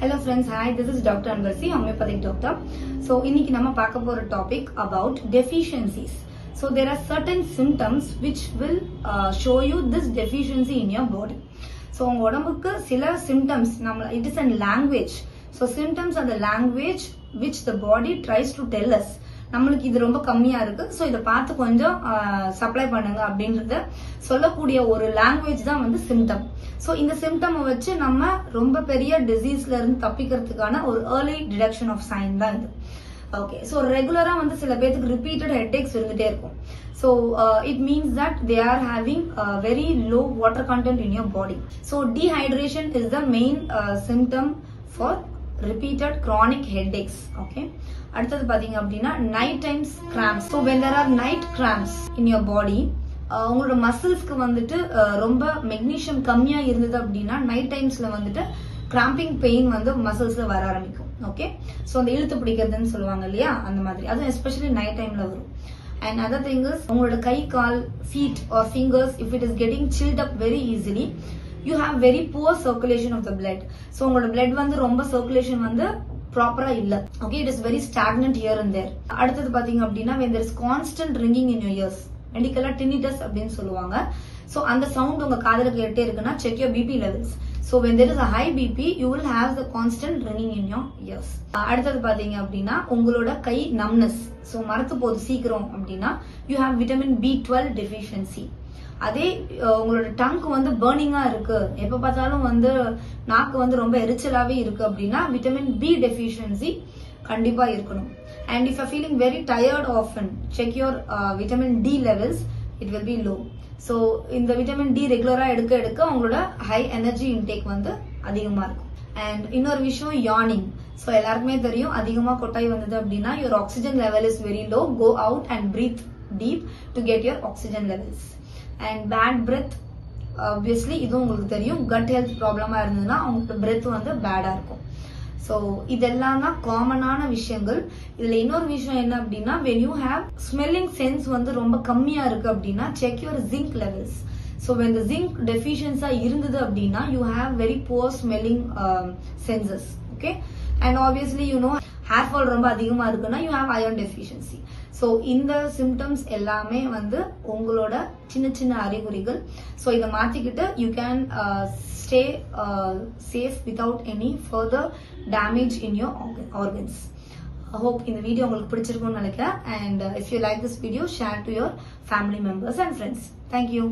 Hello friends, hi, this is Dr. Anvarsi, homeopathic doctor. So, இன்னைக்கு நம்ம பார்க்க போற topic about deficiencies. So, there are certain symptoms which will show you this deficiency in your body. So, உங்க உடம்புக்கு சில symptoms, it is a language. So, symptoms are the language which the body tries to tell us. நம்மளுக்கு இது ரொம்ப கம்மியா இருக்கு, so இதை பார்த்து கொஞ்சம் சப்ளை பண்ணுங்க அப்படின்றத சொல்லக்கூடிய ஒரு லாங்குவேஜ் தான் வந்து சிம்டம். ஸோ இந்த சிம்டம் வச்சு நம்ம ரொம்ப பெரிய டிசீஸ்ல இருந்து தப்பிக்கிறதுக்கான ஒரு ஏர்லி டிடெக்ஷன் ஆஃப் சைன் தான் இது. ஓகே, ஸோ ரெகுலரா வந்து சில பேருக்கு ரிப்பீட்டட் ஹெட்டேக்ஸ் இருந்துட்டே இருக்கும். So it means that they are having very low water content in your body. So dehydration is the main symptom for repeated chronic headaches. Okay, அடுத்தது பாத்தீங்க அப்படின்னா night times cramps. So when there are night cramps in your body, உங்களோட மசில்ஸ்க்கு வந்துட்டு ரொம்ப magnesium கம்மியா இருந்தது அப்படின்னா night டைம்ஸ்ல வந்துட்டு கிராம்பிங் பெயின் வந்து மசில்ஸ்ல வர ஆரம்பிக்கும். ஓகே, ஸோ அந்த இழுத்து பிடிக்கிறதுன்னு சொல்லுவாங்க இல்லையா, அந்த மாதிரி. அதுவும் எஸ்பெஷலி நைட் டைம்ல வரும். And other thing is உங்களோட கை கால் feet or fingers, if it is getting chilled up very easily, you have very poor circulation of the blood. So உங்களோட blood வந்து ரொம்ப circulation வந்து ப்ராப்பரா இல்ல. Okay, it is very stagnant here and there. அடுத்தது பாத்தீங்க அப்படின்னா when there is constant ringing in your ears, மெடிக்கலா tinnitus அப்படின்னு சொல்லுவாங்க. So அந்த சவுண்ட் உங்க காதுல கேட்டே இருக்குன்னா check your BP levels. So when there is a high BP, you will have the constant ringing in your ears. அடுத்தது பாத்தீங்க அப்படின்னா உங்களோட கை numbness. So மரத்து போது சீக்கிரம் அப்படின்னா you have vitamin B12 deficiency. அதே உங்களோட டங்க் வந்து பர்னிங்கா இருக்கு, எப்ப பார்த்தாலும் வந்து நாக்கு வந்து ரொம்ப எரிச்சலாவே இருக்கு அப்படின்னா விட்டமின் பி டெஃபிஷியன்சி கண்டிப்பா இருக்கணும். And if you feeling very tired often, check your vitamin D levels, it will be low. So இந்த விட்டமின் டி ரெகுலரா எடுக்க எடுக்க உங்களோட ஹை எனர்ஜி இன்டேக் வந்து அதிகமா இருக்கும். அண்ட் இன்னொரு விஷயம் யார்னிங். ஸோ எல்லாருக்குமே தெரியும், அதிகமா கொட்டாய் வந்தது அப்படின்னா your oxygen level is very low. Go out and breathe deep to get your oxygen levels. And bad breath, obviously இதுவும் உங்களுக்கு தெரியும். கட் ஹெல்த் ப்ராப்ளமா இருந்ததுன்னா உங்களுக்கு பிரெத் வந்து பேடா இருக்கும். ஸோ இதெல்லாம் தான் காமனான விஷயங்கள். இதுல இன்னொரு விஷயம் என்ன அப்படின்னா, when you have smelling sense வந்து ரொம்ப கம்மியா இருக்கு அப்படின்னா check your zinc levels. So when the zinc deficiency இருந்தது அப்படின்னா you have very poor smelling senses. Okay, and obviously you know hair fall ரொம்ப அதிகமா இருக்குன்னா you have iron deficiency. So இந்த சிம்டம்ஸ் எல்லாமே வந்து உங்களோட சின்ன சின்ன அறிகுறிகள். ஸோ இதை மாத்திக்கிட்டு you can stay safe without any further damage in your organs. Hope இந்த வீடியோ உங்களுக்கு பிடிச்சிருக்கும்னு நினைக்கிறேன். And if you like this video, share to your family members and friends. Thank you.